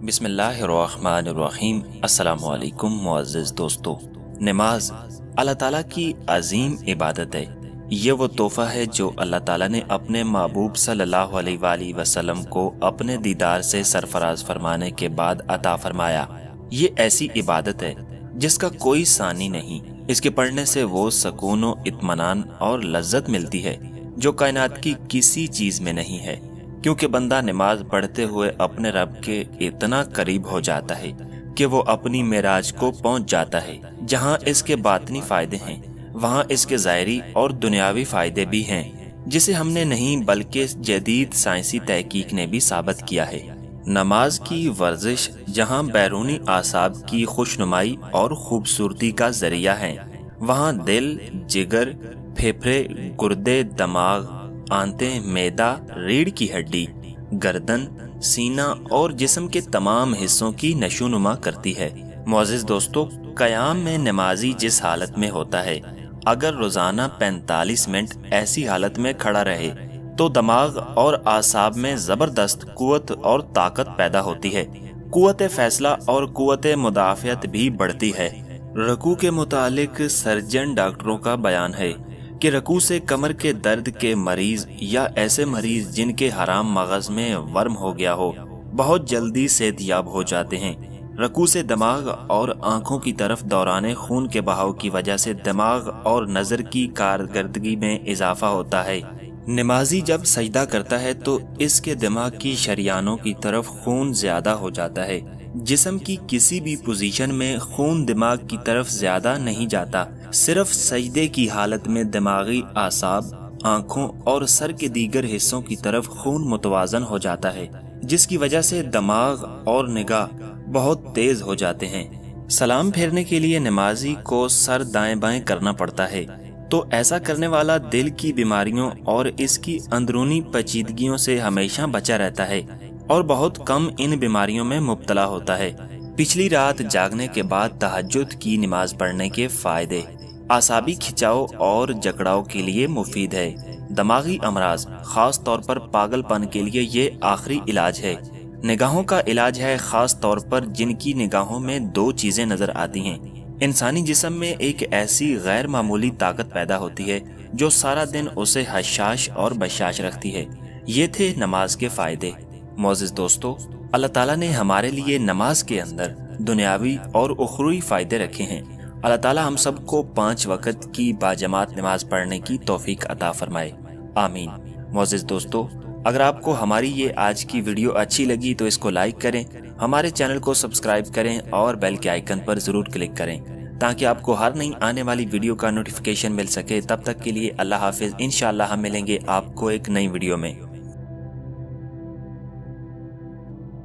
بسم اللہ الرحمن الرحیم۔ السلام علیکم معزز دوستو۔ نماز اللہ تعالیٰ کی عظیم عبادت ہے۔ یہ وہ تحفہ ہے جو اللہ تعالیٰ نے اپنے محبوب صلی اللہ علیہ وآلہ وسلم کو اپنے دیدار سے سرفراز فرمانے کے بعد عطا فرمایا۔ یہ ایسی عبادت ہے جس کا کوئی ثانی نہیں۔ اس کے پڑھنے سے وہ سکون و اطمینان اور لذت ملتی ہے جو کائنات کی کسی چیز میں نہیں ہے، کیونکہ بندہ نماز پڑھتے ہوئے اپنے رب کے اتنا قریب ہو جاتا ہے کہ وہ اپنی معراج کو پہنچ جاتا ہے۔ جہاں اس کے باطنی فائدے ہیں وہاں اس کے ظاہری اور دنیاوی فائدے بھی ہیں، جسے ہم نے نہیں بلکہ جدید سائنسی تحقیق نے بھی ثابت کیا ہے۔ نماز کی ورزش جہاں بیرونی اعصاب کی خوشنمائی اور خوبصورتی کا ذریعہ ہے، وہاں دل، جگر، پھیپھڑے، گردے، دماغ، آنتیں، معدہ، ریڑھ کی ہڈی، گردن، سینہ اور جسم کے تمام حصوں کی نشو نما کرتی ہے۔ معزز دوستو، قیام میں نمازی جس حالت میں ہوتا ہے، اگر روزانہ 45 منٹ ایسی حالت میں کھڑا رہے تو دماغ اور اعصاب میں زبردست قوت اور طاقت پیدا ہوتی ہے۔ قوت فیصلہ اور قوت مدافعت بھی بڑھتی ہے۔ رکوع کے متعلق سرجن ڈاکٹروں کا بیان ہے کہ رکوع سے کمر کے درد کے مریض یا ایسے مریض جن کے حرام مغز میں ورم ہو گیا ہو، بہت جلدی صحت یاب ہو جاتے ہیں۔ رکوع سے دماغ اور آنکھوں کی طرف دوران خون کے بہاؤ کی وجہ سے دماغ اور نظر کی کارکردگی میں اضافہ ہوتا ہے۔ نمازی جب سجدہ کرتا ہے تو اس کے دماغ کی شریانوں کی طرف خون زیادہ ہو جاتا ہے۔ جسم کی کسی بھی پوزیشن میں خون دماغ کی طرف زیادہ نہیں جاتا، صرف سجدے کی حالت میں دماغی اعصاب، آنکھوں اور سر کے دیگر حصوں کی طرف خون متوازن ہو جاتا ہے، جس کی وجہ سے دماغ اور نگاہ بہت تیز ہو جاتے ہیں۔ سلام پھیرنے کے لیے نمازی کو سر دائیں بائیں کرنا پڑتا ہے، تو ایسا کرنے والا دل کی بیماریوں اور اس کی اندرونی پیچیدگیوں سے ہمیشہ بچا رہتا ہے اور بہت کم ان بیماریوں میں مبتلا ہوتا ہے۔ پچھلی رات جاگنے کے بعد تہجد کی نماز پڑھنے کے فائدے: اعصابی کھچاؤ اور جکڑاؤ کے لیے مفید ہے۔ دماغی امراض، خاص طور پر پاگل پن کے لیے یہ آخری علاج ہے۔ نگاہوں کا علاج ہے، خاص طور پر جن کی نگاہوں میں دو چیزیں نظر آتی ہیں۔ انسانی جسم میں ایک ایسی غیر معمولی طاقت پیدا ہوتی ہے جو سارا دن اسے حشاش اور بشاش رکھتی ہے۔ یہ تھے نماز کے فائدے۔ معزز دوستو، اللہ تعالیٰ نے ہمارے لیے نماز کے اندر دنیاوی اور اخروی فائدے رکھے ہیں۔ اللہ تعالیٰ ہم سب کو 5 وقت کی باجماعت نماز پڑھنے کی توفیق عطا فرمائے، آمین۔ معزز دوستو، اگر آپ کو ہماری یہ آج کی ویڈیو اچھی لگی تو اس کو لائک کریں، ہمارے چینل کو سبسکرائب کریں اور بیل کے آئیکن پر ضرور کلک کریں تاکہ آپ کو ہر نئی آنے والی ویڈیو کا نوٹیفیکیشن مل سکے۔ تب تک کے لیے اللہ حافظ۔ انشاءاللہ ہم ملیں گے آپ کو ایک نئی ویڈیو میں۔